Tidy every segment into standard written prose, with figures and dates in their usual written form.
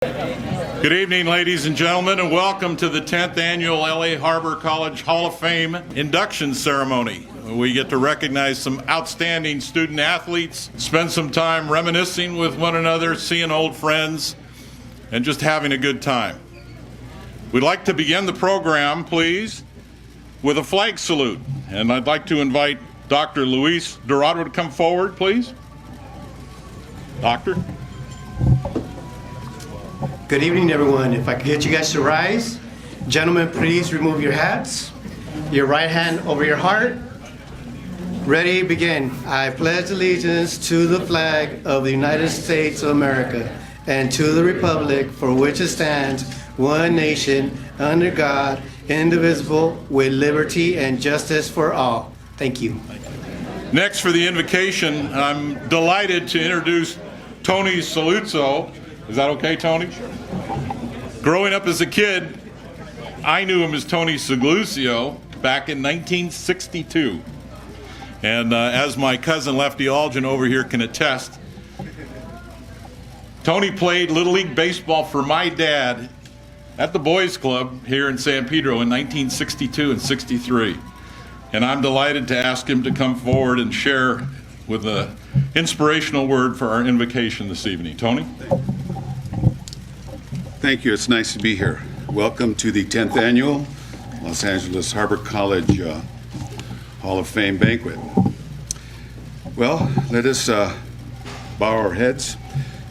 Good evening, ladies and gentlemen, and welcome to the 10th Annual LA Harbor College Hall of Fame induction ceremony. We get to recognize some outstanding student athletes, spend some time reminiscing with one another, seeing old friends, and just having a good time. We'd like to begin the program, please, with a flag salute. And I'd like to invite Dr. Luis Dorado to come forward, please. Doctor. Good evening, everyone. If I could get you guys to rise. Gentlemen, please remove your hats. Your right hand over your heart. Ready, begin. I pledge allegiance to the flag of the United States of America and to the republic for which it stands, one nation, under God, indivisible, with liberty and justice for all. Thank you. Next, for the invocation, I'm delighted to introduce Tony Solutio. Is that okay, Tony? Sure. Growing up as a kid, I knew him as Tony Solutio back in 1962. And as my cousin Lefty Algen over here can attest, Tony played Little League Baseball for my dad at the Boys Club here in San Pedro in 1962 and 63. And I'm delighted to ask him to come forward and share with an inspirational word for our invocation this evening. Tony? Thank you. It's nice to be here. Welcome to the 10th Annual Los Angeles Harbor College Hall of Fame Banquet. Well, let us bow our heads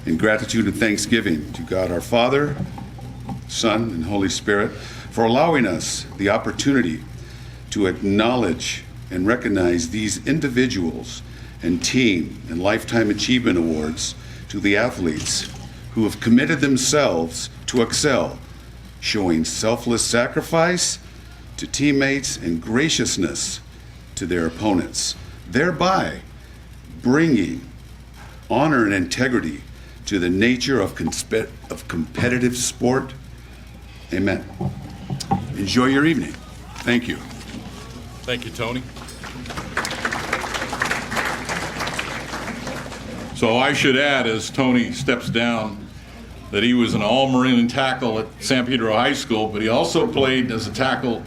in gratitude and thanksgiving to God our Father, Son, and Holy Spirit for allowing us the opportunity to acknowledge and recognize these individuals and team and lifetime achievement awards to the athletes who have committed themselves to excel, showing selfless sacrifice to teammates and graciousness to their opponents, thereby bringing honor and integrity to the nature of competitive sport. Amen. Enjoy your evening. Thank you. Thank you, Tony. So I should add, as Tony steps down, that he was an all-Marine tackle at San Pedro High School, but he also played as a tackle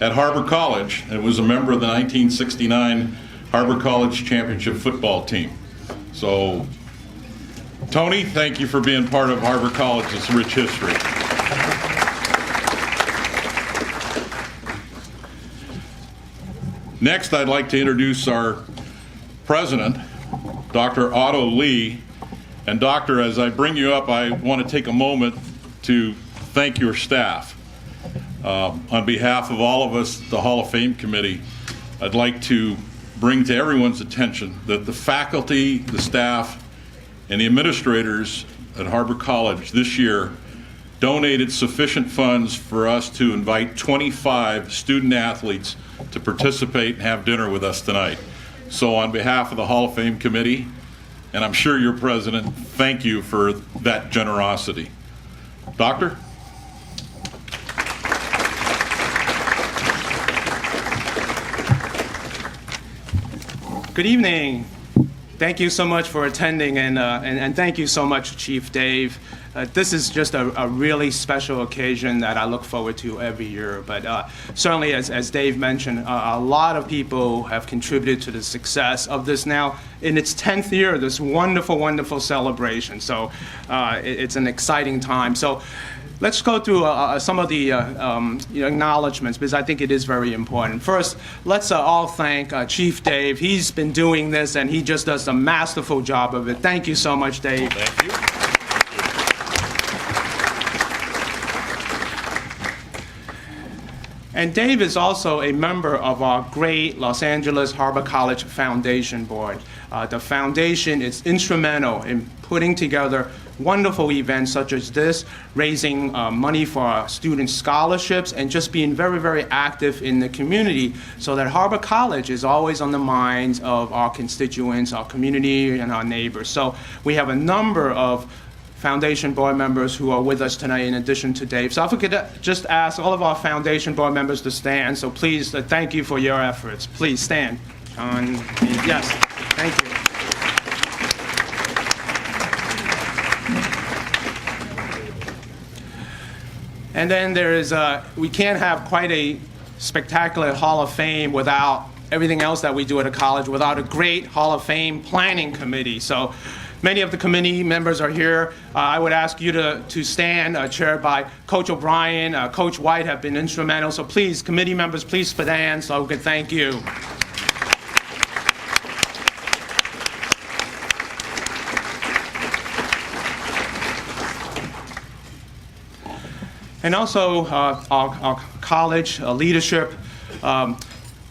at Harbor College and was a member of the 1969 Harbor College Championship football team. So, Tony, thank you for being part of Harbor College's rich history. Next, I'd like to introduce our president, Dr. Otto Lee. And Doctor, as I bring you up, I want to take a moment to thank your staff. On behalf of all of us, the Hall of Fame Committee, I'd like to bring to everyone's attention that the faculty, the staff, and the administrators at Harbor College this year donated sufficient funds for us to invite 25 student athletes to participate and have dinner with us tonight. So on behalf of the Hall of Fame Committee, and I'm sure your president, thank you for that generosity. Doctor? Good evening. Thank you so much for attending, and thank you so much, Chief Dave. This is just a really special occasion that I look forward to every year. But certainly, as Dave mentioned, a lot of people have contributed to the success of this now in its 10th year, this wonderful, wonderful celebration. So it's an exciting time. So let's go through some of the acknowledgments, because I think it is very important. First, let's all thank Chief Dave. He's been doing this, and he just does a masterful job of it. Thank you so much, Dave. Thank you. And Dave is also a member of our great Los Angeles Harbor College Foundation Board. The foundation is instrumental in putting together wonderful events such as this, raising money for our student scholarships, and just being very, very active in the community so that Harbor College is always on the minds of our constituents, our community, and our neighbors. So we have a number of Foundation Board members who are with us tonight in addition to Dave. So if we could just ask all of our Foundation Board members to stand. So please, thank you for your efforts. Please stand. Yes, thank you. And then we can't have quite a spectacular Hall of Fame without everything else that we do at a college, without a great Hall of Fame planning committee. So many of the committee members are here. I would ask you to stand, chaired by Coach O'Brien, Coach White have been instrumental. So please, committee members, please stand so we can thank you. And also our college leadership,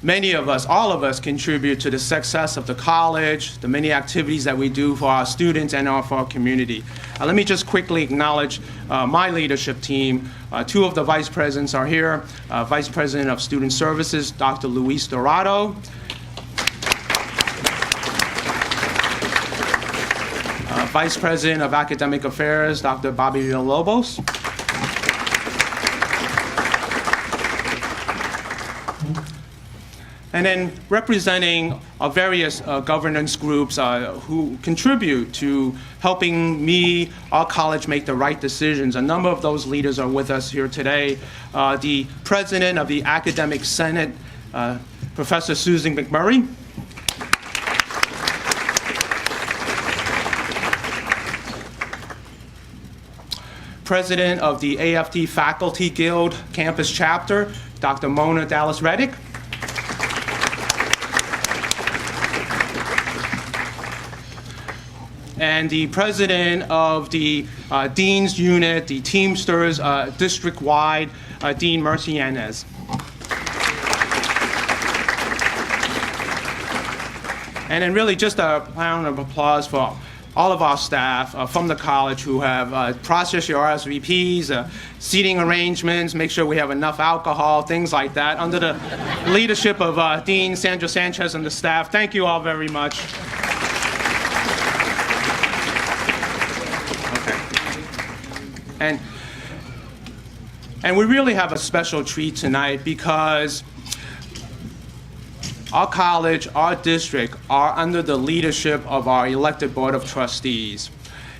many of us, all of us contribute to the success of the college, the many activities that we do for our students and for our community. Let me just quickly acknowledge my leadership team. Two of the vice presidents are here. Vice President of Student Services, Dr. Luis Dorado. Vice President of Academic Affairs, Dr. Bobby Villalobos. And then representing various governance groups who contribute to helping me, our college, make the right decisions. A number of those leaders are with us here today. The president of the Academic Senate, Professor Susan McMurray. President of the AFD Faculty Guild Campus Chapter, Dr. Mona Dallas-Reddick. And the president of the Dean's Unit, the Teamsters district-wide, Dean Mercy Yanez. And then really just a round of applause for all of our staff from the college who have processed your RSVPs, seating arrangements, make sure we have enough alcohol, things like that, under the leadership of Dean Sandra Sanchez and the staff. Thank you all very much. And we really have a special treat tonight because our college, our district are under the leadership of our elected Board of Trustees.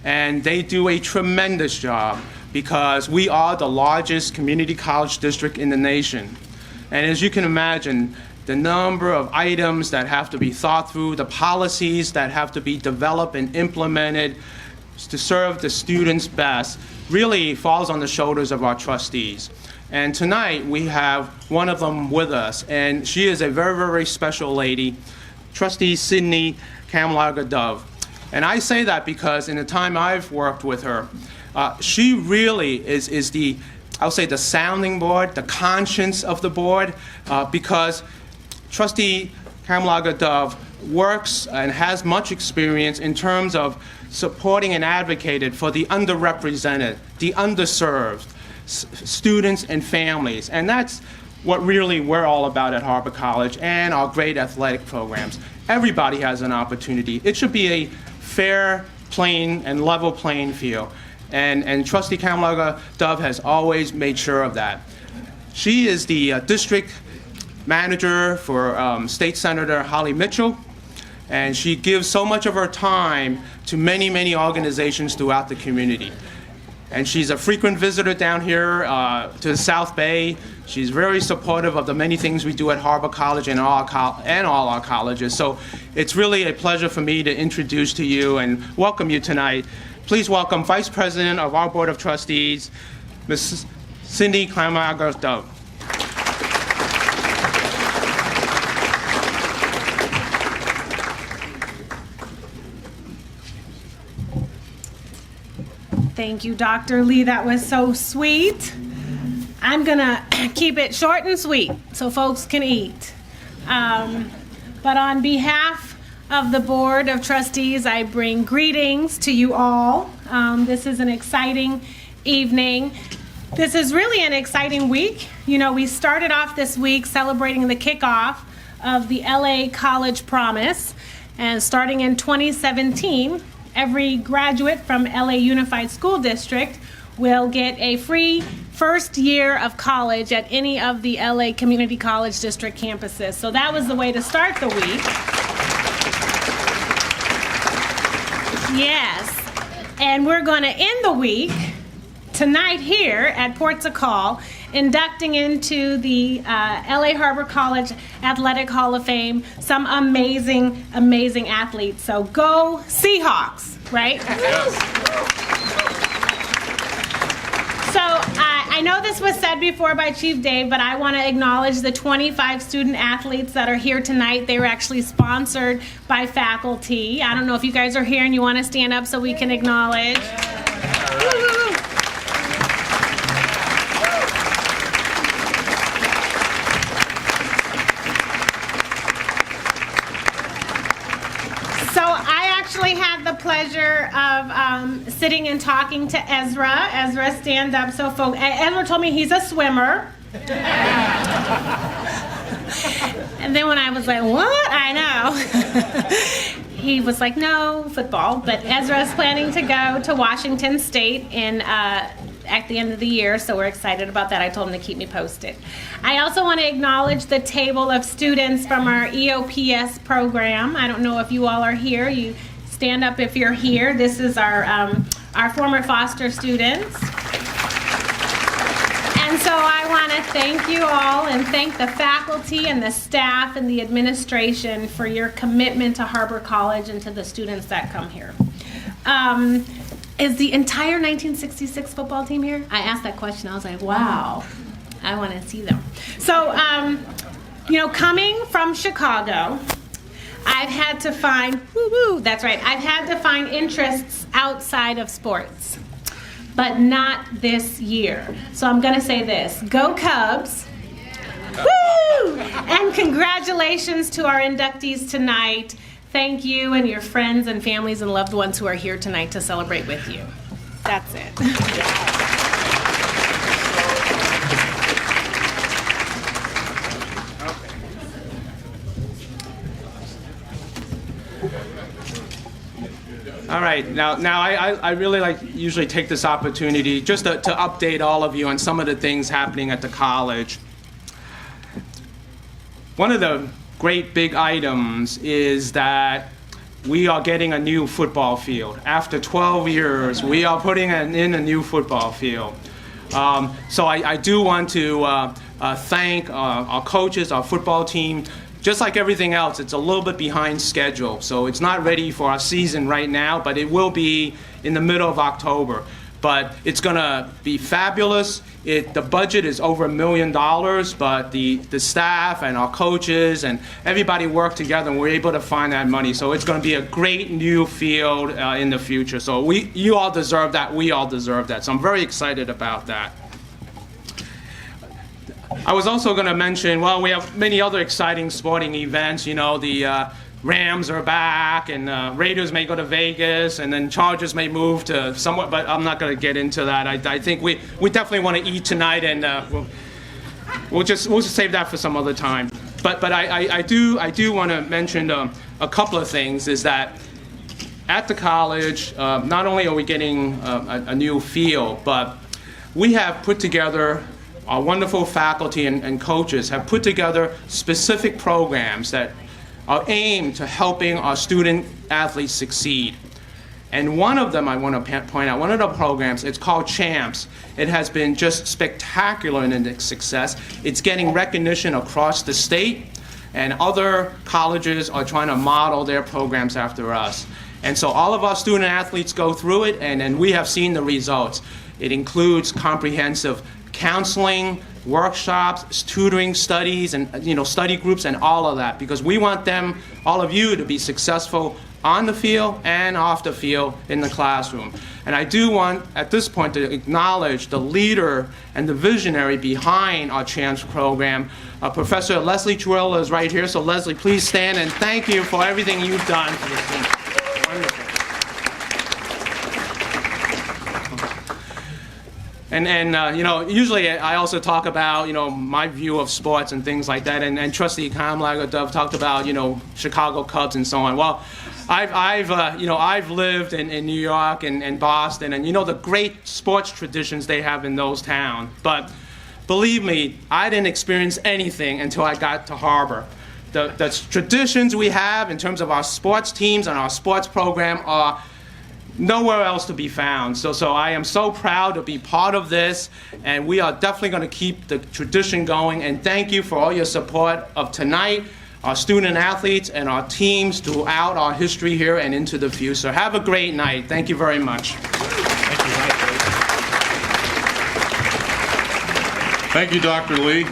And they do a tremendous job because we are the largest community college district in the nation. And as you can imagine, the number of items that have to be thought through, the policies that have to be developed and implemented to serve the students best really falls on the shoulders of our trustees. And tonight we have one of them with us, and she is a very, very special lady, Trustee Sidney Laga. And I say that because in the time I've worked with her, she really is the, I'll say, the sounding board, the conscience of the board, because Trustee Laga works and has much experience in terms of supporting and advocating for the underrepresented, the underserved, students and families. And that's what really we're all about at Harbor College and our great athletic programs. Everybody has an opportunity. It should be a fair, plain, and level playing field. And Trustee Laga has always made sure of that. She is the district manager for State Senator Holly Mitchell, and she gives so much of her time to many, many organizations throughout the community. And she's a frequent visitor down here to the South Bay. She's very supportive of the many things we do at Harbor College and all our colleges. So it's really a pleasure for me to introduce to you and welcome you tonight. Please welcome Vice President of our Board of Trustees, Ms. Sidney Laga. Thank you, Dr. Lee. That was so sweet. I'm going to keep it short and sweet so folks can eat. But on behalf of the Board of Trustees, I bring greetings to you all. This is an exciting evening. This is really an exciting week. You know, we started off this week celebrating the kickoff of the LA College Promise. And starting in 2017, every graduate from LA Unified School District will get a free first year of college at any of the LA Community College District campuses. So that was the way to start the week. Yes. And we're going to end the week tonight here at Ports of Call, inducting into the LA Harbor College Athletic Hall of Fame some amazing, amazing athletes. So go Seahawks, right? So I know this was said before by Chief Dave, but I want to acknowledge the 25 student athletes that are here tonight. They were actually sponsored by faculty. I don't know if you guys are here and you want to stand up so we can acknowledge. Had the pleasure of sitting and talking to Ezra. Ezra, stand up. So, folks, Ezra told me he's a swimmer. And then when I was like, what? I know. He was like, no, football. But Ezra's planning to go to Washington State at the end of the year, so we're excited about that. I told him to keep me posted. I also want to acknowledge the table of students from our EOPS program. I don't know if you all are here. You stand up if you're here. This is our former foster students. And so I want to thank you all and thank the faculty and the staff and the administration for your commitment to Harbor College and to the students that come here. Is the entire 1966 football team here? I asked that question. I was like, wow, I want to see them. So, coming from Chicago, I've had to find, that's right, I've had to find interests outside of sports, but not this year. So I'm going to say this, go Cubs, woo! And congratulations to our inductees tonight. Thank you and your friends and families and loved ones who are here tonight to celebrate with you. That's it. All right, now I really usually take this opportunity just to update all of you on some of the things happening at the college. One of the great big items is that we are getting a new football field. After 12 years, we are putting in a new football field. So I do want to thank our coaches, our football team. Just like everything else, it's a little bit behind schedule. So it's not ready for our season right now, but it will be in the middle of October. But it's going to be fabulous. The budget is over $1 million, but the staff and our coaches and everybody worked together and we're able to find that money. So it's going to be a great new field in the future. So you all deserve that. We all deserve that. So I'm very excited about that. I was also going to mention, well, we have many other exciting sporting events. You know, the Rams are back, and Raiders may go to Vegas, and then Chargers may move to somewhere, but I'm not going to get into that. I think we definitely want to eat tonight, and we'll just save that for some other time. But I do want to mention a couple of things. Is that at the college, not only are we getting a new field, but we have put together. Our wonderful faculty and coaches have put together specific programs that are aimed to helping our student athletes succeed. And one of them I want to point out, one of the programs, it's called CHAMPS. It has been just spectacular in its success. It's getting recognition across the state, and other colleges are trying to model their programs after us. And so all of our student athletes go through it, and we have seen the results. It includes comprehensive counseling, workshops, tutoring, studies, and study groups, and all of that, because we want them, all of you, to be successful on the field and off the field in the classroom. And I do want, at this point, to acknowledge the leader and the visionary behind our CHAMPS program. Professor Leslie Trilla is right here, so Leslie, please stand, and thank you for everything you've done for this team. Wonderful. And usually I also talk about, my view of sports and things like that. And Trustee Laga talked about, Chicago Cubs and so on. Well, I've lived in New York and Boston, and the great sports traditions they have in those towns. But believe me, I didn't experience anything until I got to Harbor. The traditions we have in terms of our sports teams and our sports program are nowhere else to be found. So I am so proud to be part of this, and we are definitely going to keep the tradition going. And thank you for all your support of tonight, our student athletes, and our teams throughout our history here and into the future. Have a great night. Thank you very much. Thank you, Dr. Lee,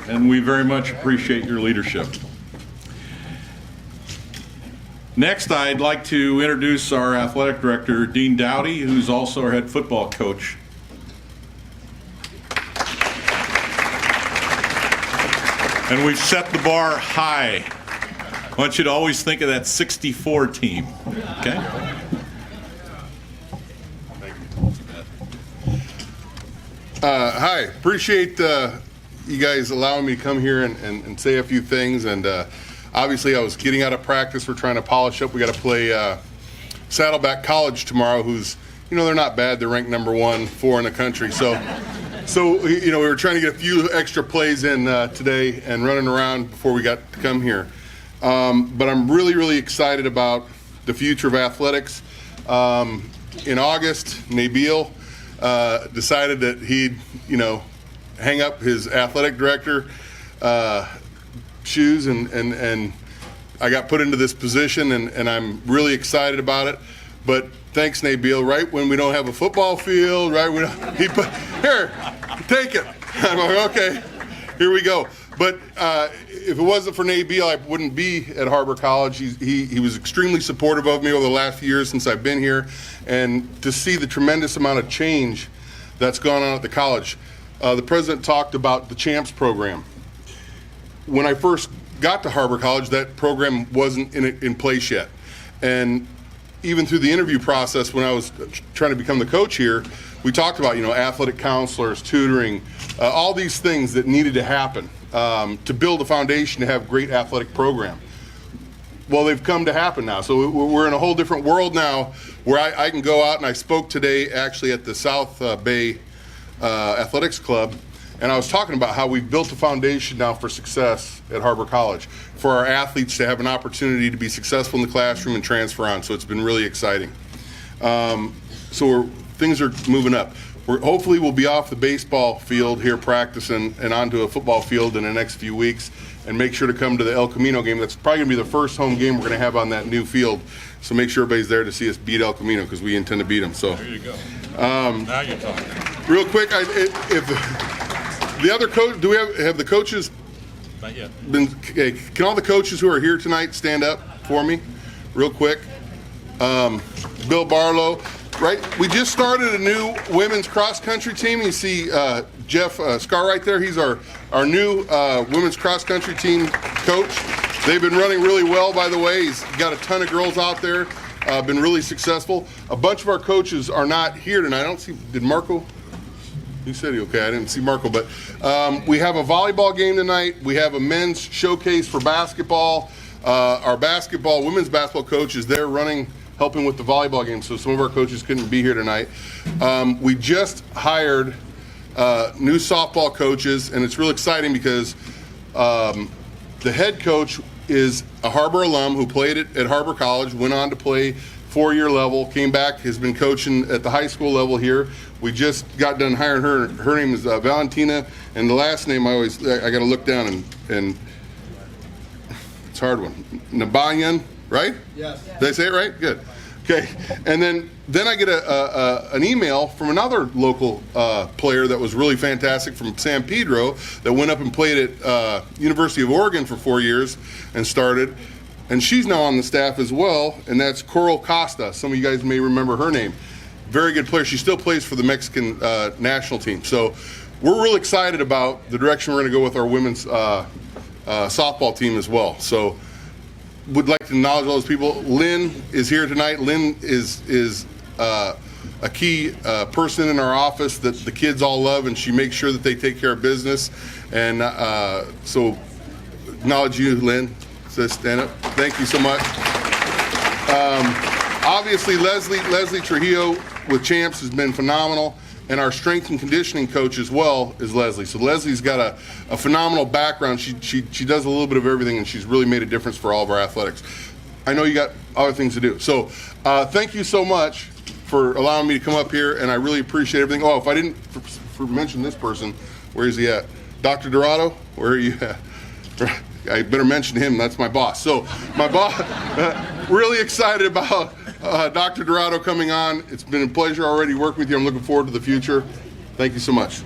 and we very much appreciate your leadership. Next, I'd like to introduce our athletic director, Dean Dowdy, who's also our head football coach. And we've set the bar high. I want you to always think of that 64 team, okay? Hi, appreciate you guys allowing me to come here and say a few things. And obviously I was getting out of practice. We're trying to polish up. We got to play Saddleback College tomorrow, who's, they're not bad. They're ranked number 4 in the country. So we were trying to get a few extra plays in today and running around before we got to come here. But I'm really, really excited about the future of athletics. In August, Nabil decided that he'd, hang up his athletic director shoes, and I got put into this position, and I'm really excited about it. But thanks, Nabil. Right when we don't have a football field, right? He put, here, take it. I'm like, okay, here we go. But if it wasn't for Nabil, I wouldn't be at Harbor College. He was extremely supportive of me over the last few years since I've been here, and to see the tremendous amount of change that's gone on at the college. The president talked about the Champs program. When I first got to Harbor College, that program wasn't in place yet. And even through the interview process, when I was trying to become the coach here, we talked about, athletic counselors, tutoring, all these things that needed to happen to build a foundation to have a great athletic program. Well, they've come to happen now. So we're in a whole different world now where I can go out, and I spoke today actually at the South Bay Athletics Club, and I was talking about how we've built a foundation now for success at Harbor College, for our athletes to have an opportunity to be successful in the classroom and transfer on. So it's been really exciting. Things are moving up. Hopefully we'll be off the baseball field here practicing and onto a football field in the next few weeks, and make sure to come to the El Camino game. That's probably going to be the first home game we're going to have on that new field. So make sure everybody's there to see us beat El Camino, because we intend to beat them. So there you go. Now you're talking. Real quick, if the other coach, do we have the coaches? Not yet. Can all the coaches who are here tonight stand up for me, real quick? Bill Barlow, right? We just started a new women's cross country team. You see Jeff Scar right there. He's our new women's cross country team coach. They've been running really well, by the way. He's got a ton of girls out there. Been really successful. A bunch of our coaches are not here tonight. I don't see. Did Marco? He said he okay. I didn't see Marco, but we have a volleyball game tonight. We have a men's showcase for basketball. Our women's basketball coach is there helping with the volleyball game. So some of our coaches couldn't be here tonight. We just hired new softball coaches, and it's real exciting because the head coach is a Harbor alum who played at Harbor College, went on to play 4-year level, came back, has been coaching at the high school level here. We just got done hiring her. Her name is Valentina, and the last name I got to look down and it's a hard one. Nabayan, right? Yes. Did I say it right? Good. Okay. And then I get an email from another local player that was really fantastic from San Pedro that went up and played at University of Oregon for 4 years and started. And she's now on the staff as well, and that's Coral Kosta. Some of you guys may remember her name. Very good player. She still plays for the Mexican national team. So we're real excited about the direction we're going to go with our women's softball team as well. So would like to acknowledge all those people. Lynn is here tonight. Lynn is a key person in our office that the kids all love, and she makes sure that they take care of business. And so acknowledge you, Lynn. So stand up. Thank you so much. Obviously, Leslie Trujillo with Champs has been phenomenal, and our strength and conditioning coach as well is Leslie. So Leslie's got a phenomenal background. She does a little bit of everything, and she's really made a difference for all of our athletics. I know you got other things to do. So thank you so much for allowing me to come up here, and I really appreciate everything. Oh, if I didn't mention this person, where is he at? Dr. Dorado, where are you at? I better mention him, that's my boss. So my boss, really excited about Dr. Dorado coming on. It's been a pleasure already working with you. I'm looking forward to the future. Thank you so much.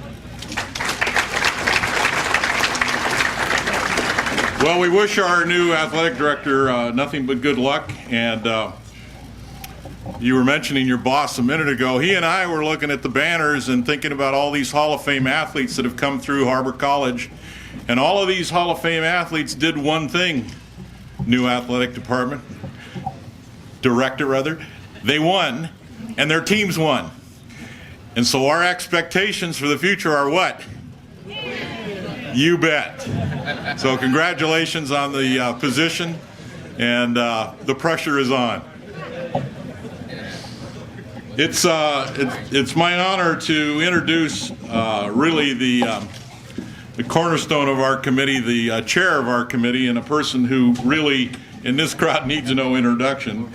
Well, we wish our new athletic director nothing but good luck. And you were mentioning your boss a minute ago. He and I were looking at the banners and thinking about all these Hall of Fame athletes that have come through Harbor College. And all of these Hall of Fame athletes did one thing, new athletic director, they won, and their teams won. And so our expectations for the future are what? You bet. So congratulations on the position, and the pressure is on. It's my honor to introduce really the cornerstone of our committee, the chair of our committee, and a person who really in this crowd needs no introduction.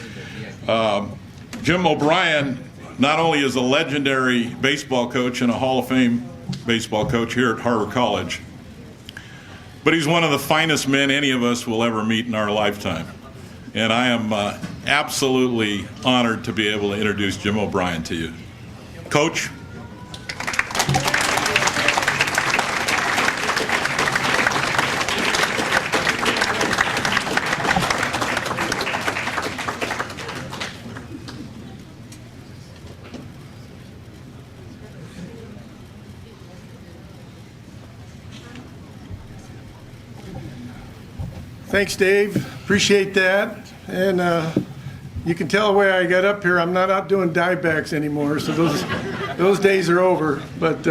Jim O'Brien not only is a legendary baseball coach and a Hall of Fame baseball coach here at Harbor College, but he's one of the finest men any of us will ever meet in our lifetime. And I am absolutely honored to be able to introduce Jim O'Brien to you. Coach. Thanks, Dave. Appreciate that. And you can tell the way I got up here, I'm not out doing dive backs anymore, so those days are over. But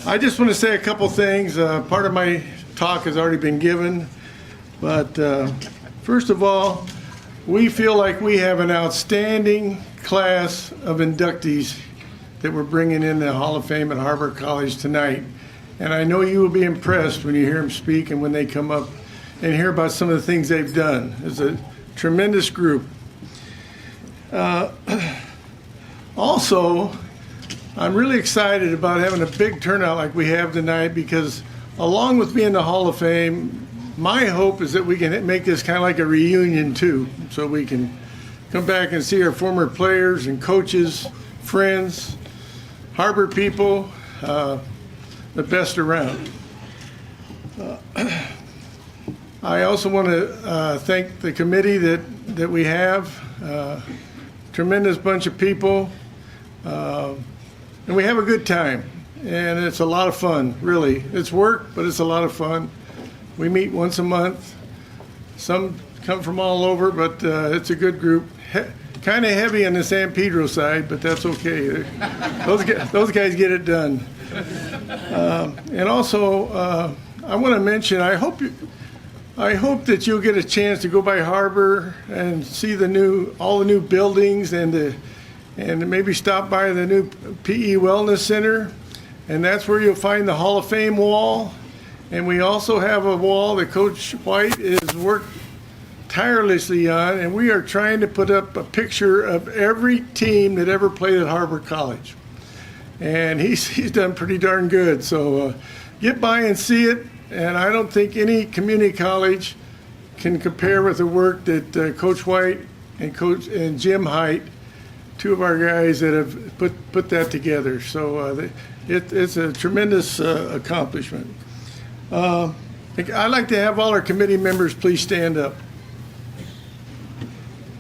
I just want to say a couple things. Part of my talk has already been given. But first of all, we feel like we have an outstanding class of inductees that we're bringing in the Hall of Fame at Harbor College tonight. And I know you will be impressed when you hear them speak and when they come up and hear about some of the things they've done. It's a tremendous group. Also, I'm really excited about having a big turnout like we have tonight, because along with being in the Hall of Fame, my hope is that we can make this kind of like a reunion too, so we can come back and see our former players and coaches, friends, Harbor people, the best around. I also want to thank the committee that we have, tremendous bunch of people, and we have a good time, and it's a lot of fun, really. It's work, but it's a lot of fun. We meet once a month. Some come from all over, but it's a good group. Kind of heavy on the San Pedro side, but that's okay. Those guys get it done. And also, I want to mention, I hope that you'll get a chance to go by Harbor and see all the new buildings, and maybe stop by the new PE Wellness Center, and that's where you'll find the Hall of Fame wall. And we also have a wall that Coach White has worked tirelessly on, and we are trying to put up a picture of every team that ever played at Harbor College. And he's done pretty darn good. So get by and see it. And I don't think any community college can compare with the work that Coach White and Jim Height, two of our guys that have put that together. So it's a tremendous accomplishment. I'd like to have all our committee members please stand up.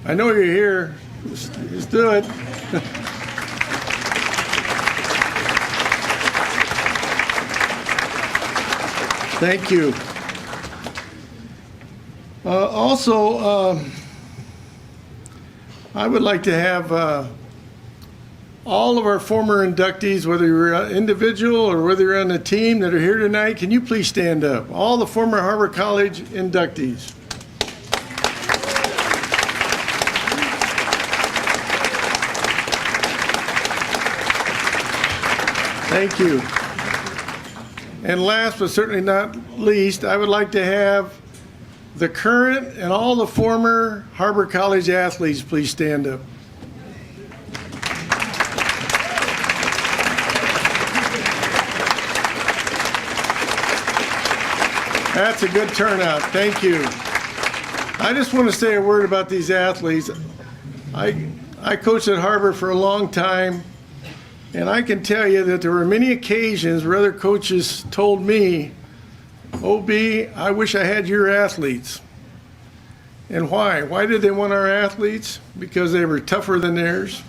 I know you're here. Let's do it. Thank you. Also, I would like to have all of our former inductees, whether you're individual or whether you're on the team that are here tonight, can you please stand up? All the former Harbor College inductees. Thank you. And last but certainly not least, I would like to have the current and all the former Harbor College athletes please stand up. That's a good turnout. Thank you. I just want to say a word about these athletes. I coached at Harbor for a long time, and I can tell you that there were many occasions where other coaches told me, OB, I wish I had your athletes. And why? Why did they want our athletes? Because they were tougher than theirs.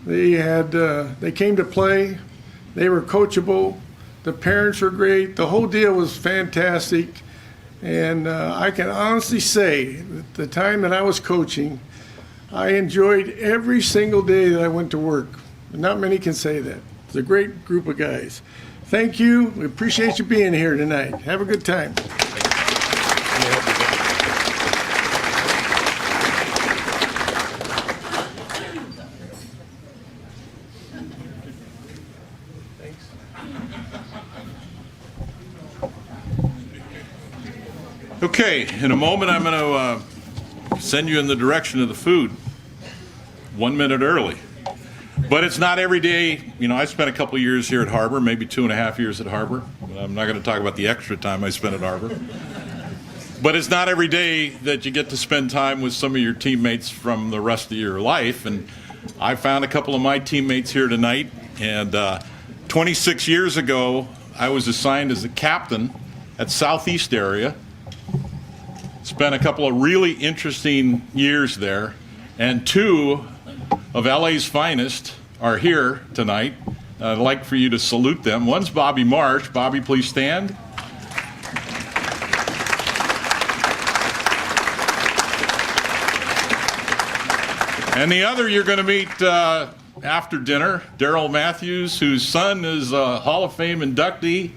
They came to play. They were coachable. The parents were great. The whole deal was fantastic. And I can honestly say that the time that I was coaching, I enjoyed every single day that I went to work. Not many can say that. It's a great group of guys. Thank you. We appreciate you being here tonight. Have a good time. Okay, in a moment I'm going to send you in the direction of the food 1 minute early. But it's not every day. You know, I spent a couple years here at Harbor, maybe 2.5 years at Harbor. I'm not going to talk about the extra time I spent at Harbor. But it's not every day that you get to spend time with some of your teammates from the rest of your life. And I found a couple of my teammates here tonight. And 26 years ago, I was assigned as a captain at Southeast area. Spent a couple of really interesting years there. And two of LA's finest are here tonight. I'd like for you to salute them. One's Bobby Marsh. Bobby, please stand. And the other you're going to meet after dinner, Daryl Matthews, whose son is a Hall of Fame inductee.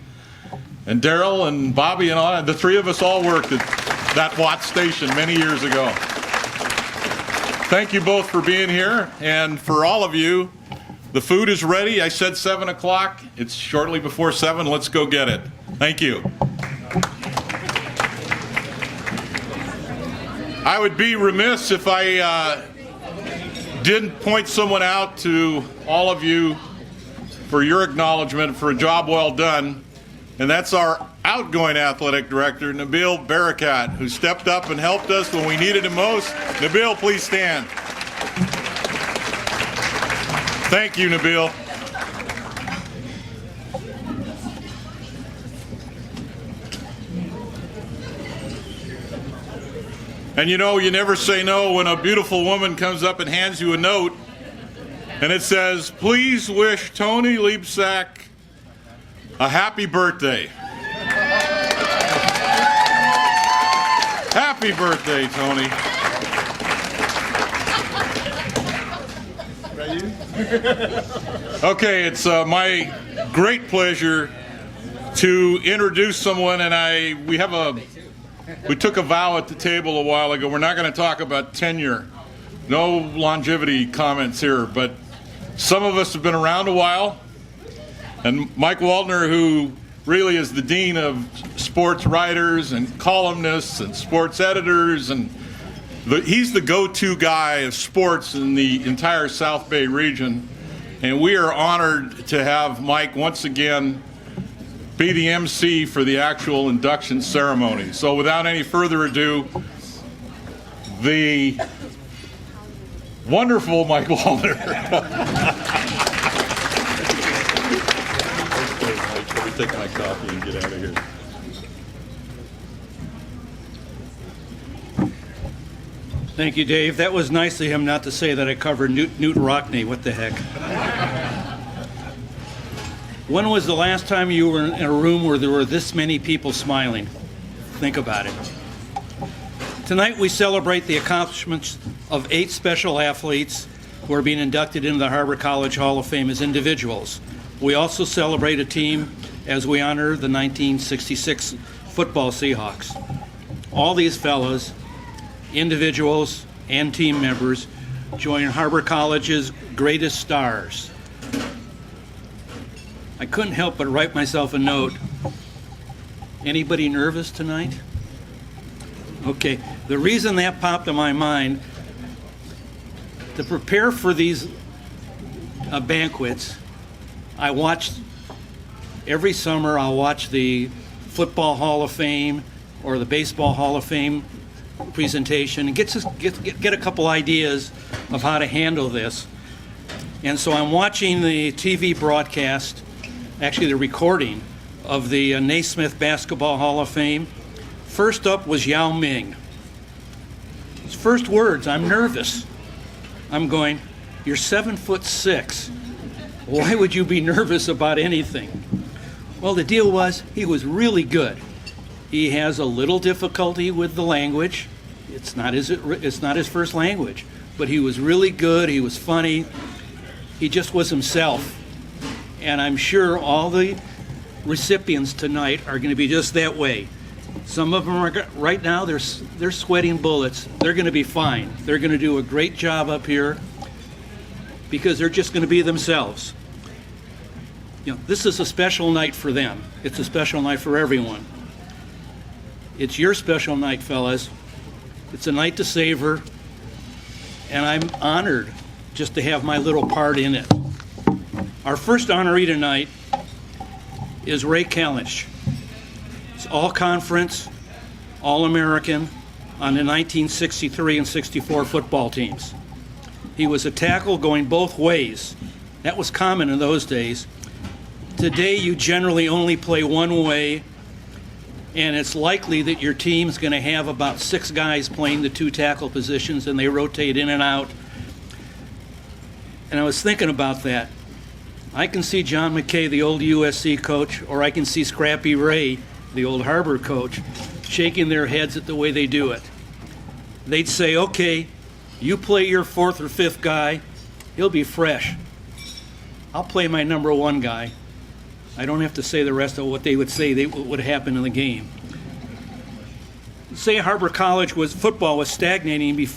And Daryl and Bobby and I, the three of us all worked at that Watts station many years ago. Thank you both for being here, and for all of you, the food is ready. I said 7 o'clock. It's shortly before 7. Let's go get it. Thank you. I would be remiss if I didn't point someone out to all of you for your acknowledgement for a job well done, and that's our outgoing athletic director, Nabil Barakat, who stepped up and helped us when we needed him most. Nabil, please stand. Thank you, Nabil. And you know, you never say no when a beautiful woman comes up and hands you a note, and it says, please wish Tony Liebsack a happy birthday. Happy birthday, Tony. Okay, it's my great pleasure to introduce someone, and we took a vow at the table a while ago. We're not going to talk about tenure. No longevity comments here, but some of us have been around a while. And Mike Waldner, who really is the dean of sports writers and columnists and sports editors, and he's the go-to guy of sports in the entire South Bay region. And we are honored to have Mike once again be the MC for the actual induction ceremony. So without any further ado, the wonderful Mike Waldner. Let me take my coffee and get out of here. Thank you, Dave. That was nice of him not to say that I covered Newt Rockney. What the heck? When was the last time you were in a room where there were this many people smiling? Think about it. Tonight we celebrate the accomplishments of 8 special athletes who are being inducted into the Harbor College Hall of Fame as individuals. We also celebrate a team as we honor the 1966 football Seahawks. All these fellows, individuals and team members, join Harbor College's greatest stars. I couldn't help but write myself a note. Anybody nervous tonight? Okay, the reason that popped in my mind, to prepare for these banquets, every summer I'll watch the Football Hall of Fame or the Baseball Hall of Fame presentation and get a couple ideas of how to handle this. And so I'm watching the TV broadcast, actually the recording of the Naismith Basketball Hall of Fame. First up was Yao Ming. His first words, "I'm nervous." I'm going, "You're 7'6". Why would you be nervous about anything?" Well, the deal was he was really good. He has a little difficulty with the language. It's not his first language, but he was really good. He was funny. He just was himself. And I'm sure all the recipients tonight are going to be just that way. Some of them are right now. They're sweating bullets. They're going to be fine. They're going to do a great job up here because they're just going to be themselves. You know, this is a special night for them. It's a special night for everyone. It's your special night, fellas. It's a night to savor, and I'm honored just to have my little part in it. Our first honoree tonight is Ray Kalish. It's all-conference, all-American on the 1963 and 64 football teams. He was a tackle going both ways. That was common in those days. Today, you generally only play one way, and it's likely that your team's going to have about 6 guys playing the 2 tackle positions, and they rotate in and out. And I was thinking about that. I can see John McKay, the old USC coach, or I can see Scrappy Ray, the old Harbor coach, shaking their heads at the way they do it. They'd say, "Okay, you play your 4th or 5th guy. He'll be fresh. I'll play my number 1 guy." I don't have to say the rest of what they would say would happen in the game. Say Harbor College football was stagnating